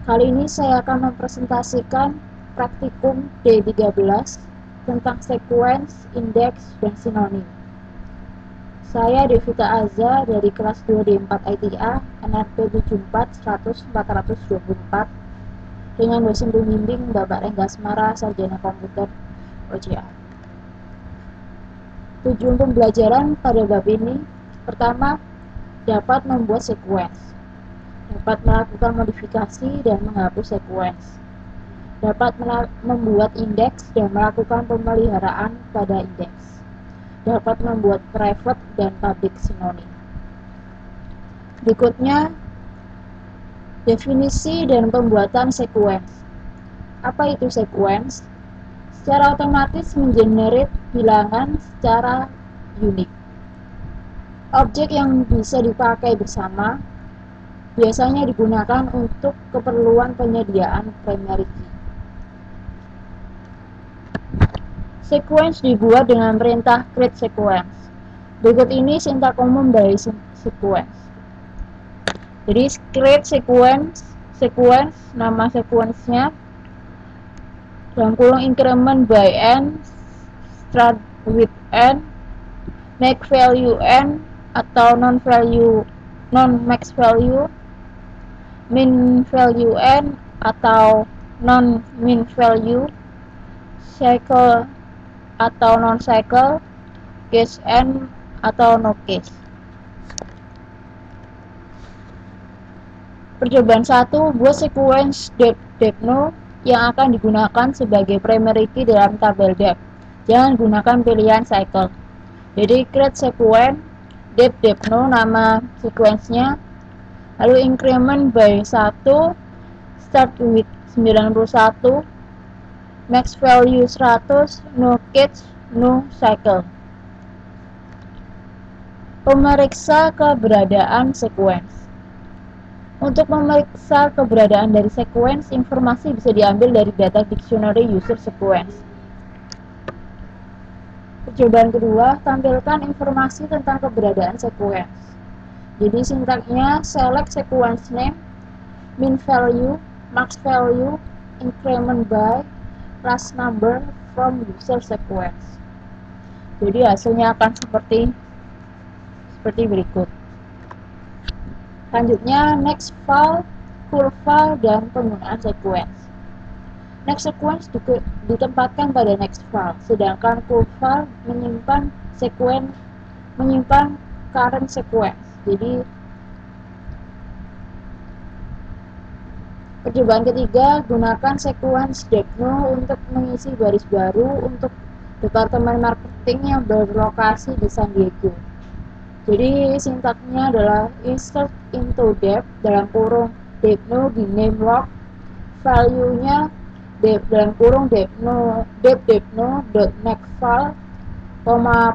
Kali ini saya akan mempresentasikan praktikum D13 tentang sequence, indeks, dan sinonim. Saya Devita Aza dari kelas 2 D4 ITA NRP 74-100-424 dengan dosen pembimbing Bapak Renggasmara Sarjana Komputer OJA. Tujuan pembelajaran pada bab ini: pertama, dapat membuat sequence, dapat melakukan modifikasi dan menghapus sequence, dapat membuat indeks dan melakukan pemeliharaan pada indeks, dapat membuat private dan public sinonim. Berikutnya, definisi dan pembuatan sequence. Apa itu sequence? Secara otomatis mengenerate bilangan secara unik. Objek yang bisa dipakai bersama biasanya digunakan untuk keperluan penyediaan primary key. Sequence dibuat dengan perintah create sequence. Berikut ini sintak umum dari sequence. Jadi create sequence, nama sequence-nya dalam kurung increment by n, start with n, make value n atau non-max value, min value n atau non-min value, cycle atau non-cycle, case n atau no case. Percobaan 1, buat sequence depth-no yang akan digunakan sebagai primary key dalam tabel depth. Jangan gunakan pilihan cycle. Jadi create sequence, depth-no nama sequence-nya, lalu increment by 1, start with 91, max value 100, no case, no cycle. Pemeriksa keberadaan sequence. Untuk memeriksa keberadaan dari sequence, informasi bisa diambil dari data dictionary user sequence. Percobaan kedua, tampilkan informasi tentang keberadaan sequence. Jadi sintaknya select sequence name, min value, max value, increment by, last number from user sequence. Jadi hasilnya akan seperti berikut. Selanjutnya, next file, kurva, dan penggunaan sequence. Next sequence ditempatkan pada next file, sedangkan kurva menyimpan current sequence. Jadi, percobaan ketiga, gunakan sequence depth-no untuk mengisi baris baru untuk departemen marketing yang berlokasi di San Diego. Jadi sintaknya adalah insert into depth dalam kurung depth-no di name log, value-nya depth dalam kurung depth-no dot next file,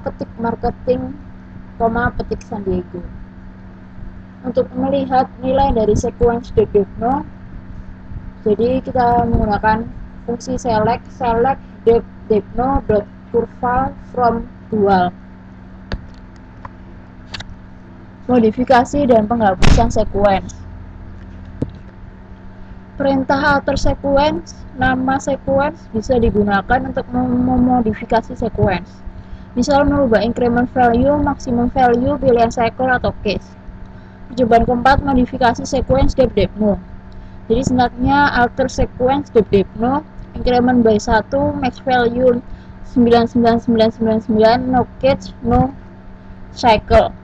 petik marketing, petik San Diego. Untuk melihat nilai dari sequence depth-no, jadi kita menggunakan fungsi select depth-no dot curva from dual. Modifikasi dan penghapusan sequence. Perintah alter sequence, nama sequence bisa digunakan untuk memodifikasi sequence. Misal merubah increment value, maximum value, pilihan cycle atau case. Percobaan keempat, modifikasi sequence depth-no. Jadi sintaknya alter sequence depth-no, increment by 1, max value 99999, no case, no cycle.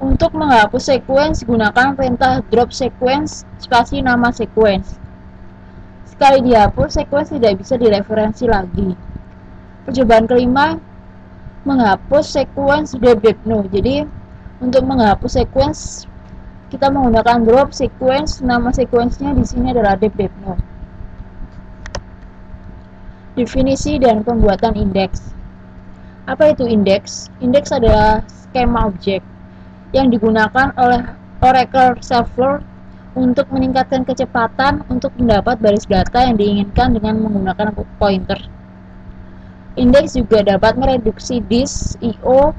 Untuk menghapus sequence, gunakan perintah drop sequence spasi nama sequence. Sekali dihapus, sequence tidak bisa direferensi lagi. Percobaan kelima, menghapus sequence depth-no. Jadi, untuk menghapus sequence, kita menggunakan drop sequence. Nama sequence-nya di sini adalah depth-no. Definisi dan pembuatan indeks. Apa itu indeks? Indeks adalah skema objek yang digunakan oleh Oracle Server untuk meningkatkan kecepatan untuk mendapat baris data yang diinginkan dengan menggunakan pointer. Indeks juga dapat mereduksi disk I/O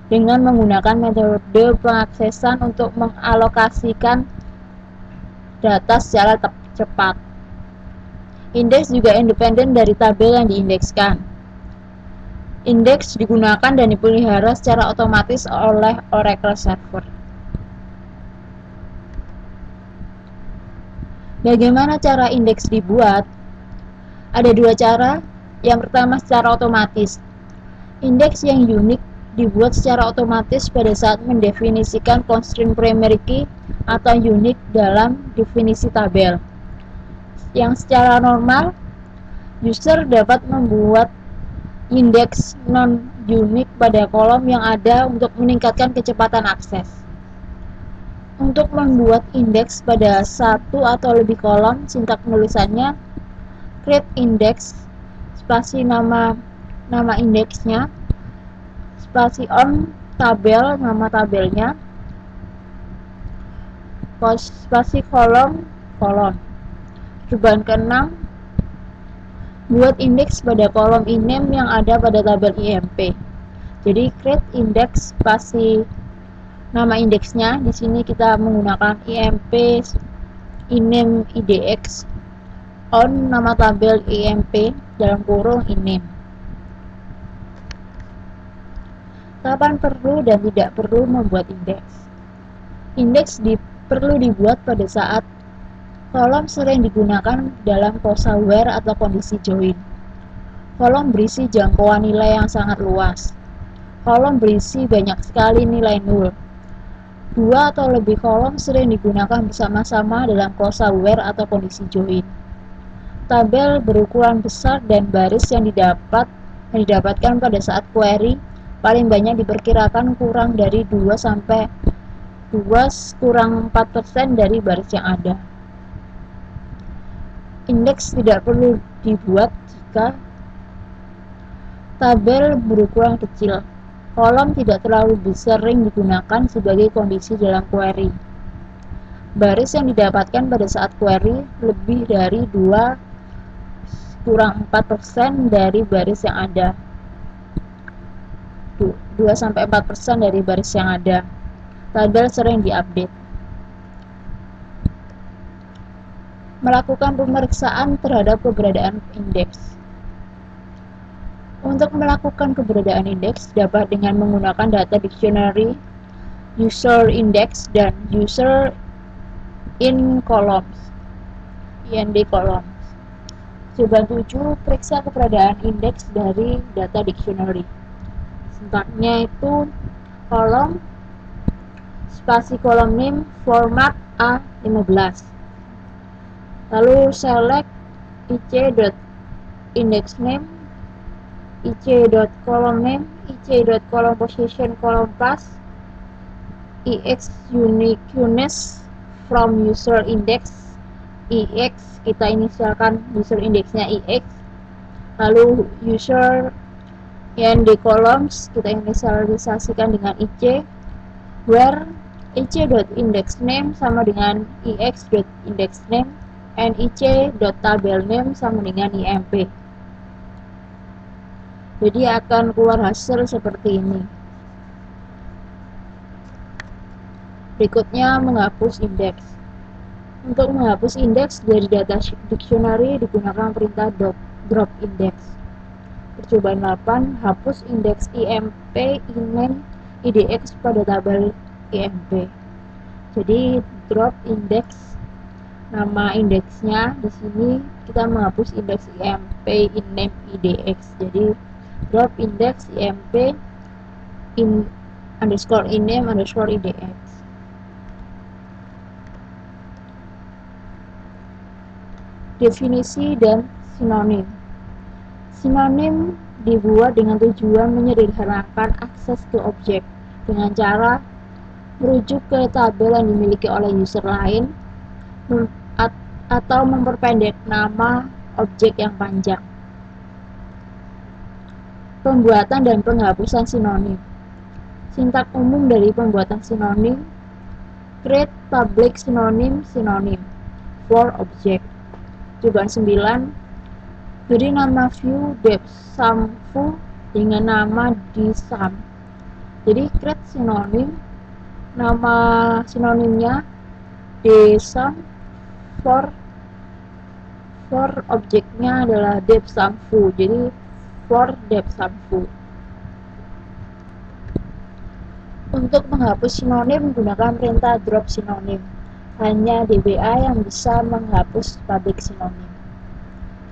dengan menggunakan metode pengaksesan untuk mengalokasikan data secara cepat. Indeks juga independen dari tabel yang diindekskan. Indeks digunakan dan dipelihara secara otomatis oleh Oracle Server. Bagaimana cara indeks dibuat? Ada dua cara. Yang pertama secara otomatis. Indeks yang unik dibuat secara otomatis pada saat mendefinisikan constraint primary key atau unique dalam definisi tabel. Yang secara normal, user dapat membuat indeks non-unique pada kolom yang ada untuk meningkatkan kecepatan akses. Untuk membuat indeks pada satu atau lebih kolom, sintak penulisannya create index, spasi nama indeksnya, spasi on tabel, nama tabelnya, spasi kolom. Cobaan ke-6, buat indeks pada kolom iname yang ada pada tabel IMP. Jadi create index spasi nama indeksnya. Di sini kita menggunakan IMP iname IDX on nama tabel IMP dalam kurung iname. Kapan perlu dan tidak perlu membuat indeks? Indeks perlu dibuat pada saat kolom sering digunakan dalam klausa where atau kondisi join. Kolom berisi jangkauan nilai yang sangat luas. Kolom berisi banyak sekali nilai nul. Dua atau lebih kolom sering digunakan bersama-sama dalam klausa where atau kondisi join. Tabel berukuran besar dan baris yang didapatkan pada saat query paling banyak diperkirakan kurang dari 2 sampai 2 kurang 4% dari baris yang ada. Indeks tidak perlu dibuat jika tabel berukuran kecil. Kolom tidak terlalu sering digunakan sebagai kondisi dalam query. Baris yang didapatkan pada saat query lebih dari 2 kurang 4% dari baris yang ada. 2-4% dari baris yang ada. Tabel sering diupdate. Melakukan pemeriksaan terhadap keberadaan indeks. Untuk melakukan keberadaan indeks dapat dengan menggunakan data dictionary, user index, dan user in columns, IND columns. Coba 7, periksa keberadaan indeks dari data dictionary. Sintaknya itu kolom, spasi kolom name, format A15. Lalu select ic.indexName, ic.columnName, ic.columnPosition column pass, ix uniqueness from user index, ix kita inisialkan user indexnya ix, lalu user yang di columns kita inisialisasikan dengan ic, where ic.indexName sama dengan ix.indexName, and ic.tabelName sama dengan imp. Jadi akan keluar hasil seperti ini. Berikutnya menghapus indeks. Untuk menghapus indeks dari data dictionary digunakan perintah drop index. Percobaan 8, hapus indeks IMP iname IDX pada tabel IMP. Jadi drop index nama indeksnya, di sini kita menghapus indeks IMP iname IDX. Jadi drop index IMP in underscore iname underscore IDX. Definisi dan sinonim. Sinonim dibuat dengan tujuan menyederhanakan akses ke objek dengan cara merujuk ke tabel yang dimiliki oleh user lain atau memperpendek nama objek yang panjang. Pembuatan dan penghapusan sinonim. Sintak umum dari pembuatan sinonim: create public synonym for object. Cobaan 9, beri nama view depSum dengan nama dsum. Jadi create sinonim, nama sinonimnya dsum for For objeknya adalah dep sangfu, jadi for dep sangfu. Untuk menghapus sinonim menggunakan perintah drop sinonim. Hanya DBA yang bisa menghapus pabrik sinonim.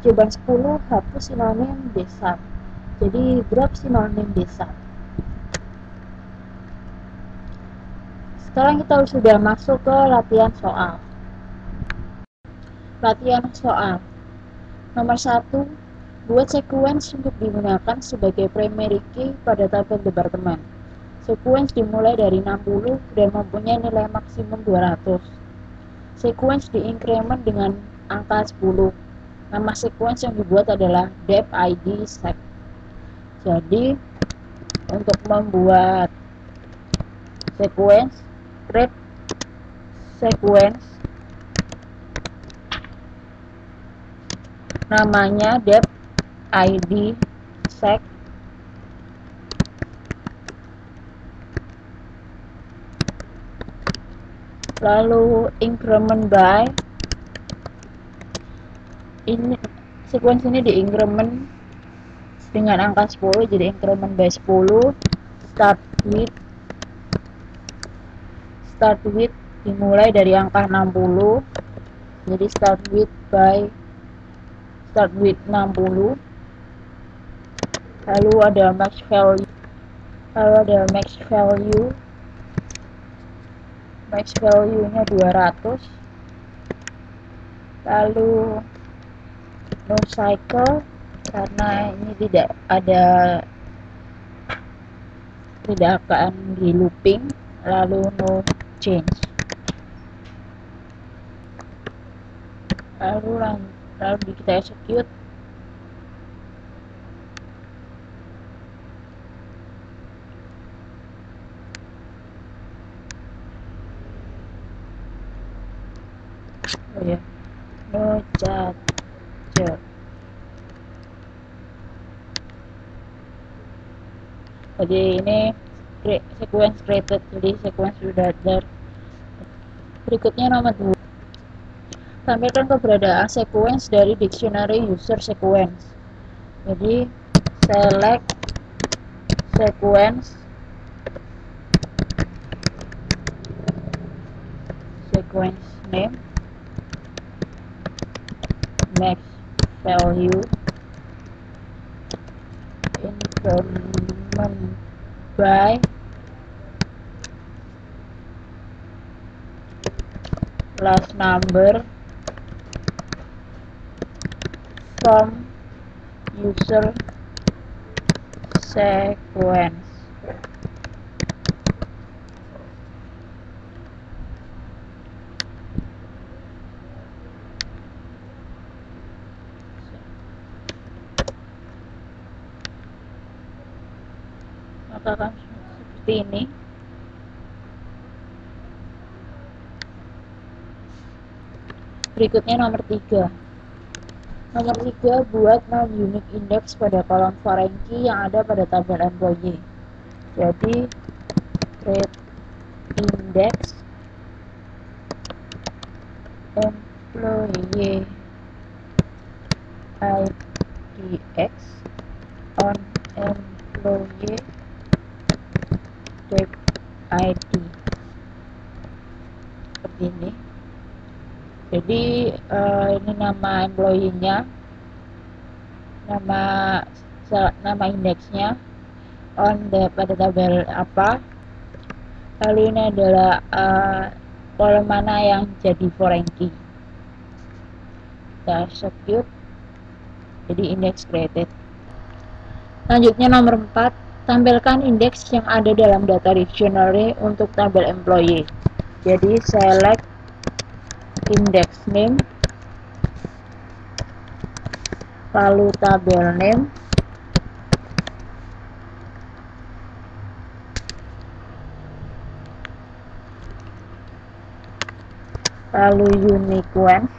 Jawaban 10, hapus sinonim desa. Jadi drop sinonim desa. Sekarang kita sudah masuk ke latihan soal. Latihan soal. Nomor 1, buat sequence untuk digunakan sebagai primary key pada tabel departemen. Sequence dimulai dari 60 dan mempunyai nilai maksimum 200. Sequence diincrement dengan angka 10. Nama sequence yang dibuat adalah dep id sec. Jadi untuk membuat sequence, create sequence, namanya dep id sec. Lalu increment by, ini sequence ini di increment dengan angka 10, jadi increment by 10. Start with dimulai dari angka 60, jadi start with 60. Lalu ada max value nya 200. Lalu no cycle karena ini tidak akan di looping. Lalu no change. Lalu kita execute. No charger. Jadi ini sequence created, jadi sequence sudah ada. Berikutnya nomor 2, tampilkan keberadaan sequence dari dictionary user sequence. Jadi select sequence name, max value, increment by, last number from user sequence. Maka akan seperti ini. Berikutnya nomor 3. Nomor 3, buat non-unique index pada kolom foreign key yang ada pada tabel employee. Jadi create index employee idx on employee id seperti ini. Jadi ini nama employee-nya, nama indeksnya pada tabel apa. Lalu ini adalah kolom mana yang jadi foreign key. Kita execute. Jadi index created. Selanjutnya nomor 4, tampilkan indeks yang ada dalam data dictionary untuk tabel employee. Jadi select index name, lalu tabel name, lalu uniqueness,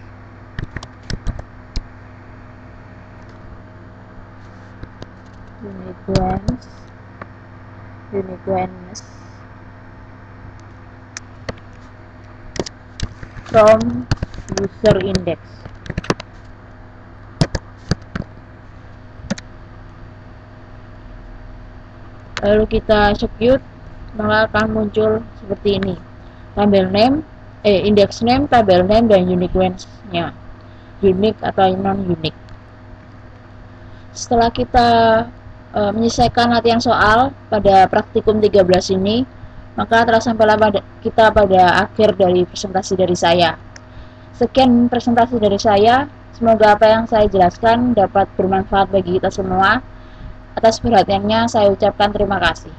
from user index. lalu kita execute, maka akan muncul seperti ini. Tabel name, index name, tabel name, dan unique range-nya. Unique atau non-unique. Setelah kita menyelesaikan latihan soal pada praktikum 13 ini, maka telah sampailah kita pada akhir dari presentasi dari saya. Sekian presentasi dari saya. Semoga apa yang saya jelaskan dapat bermanfaat bagi kita semua. Atas perhatiannya saya ucapkan terima kasih.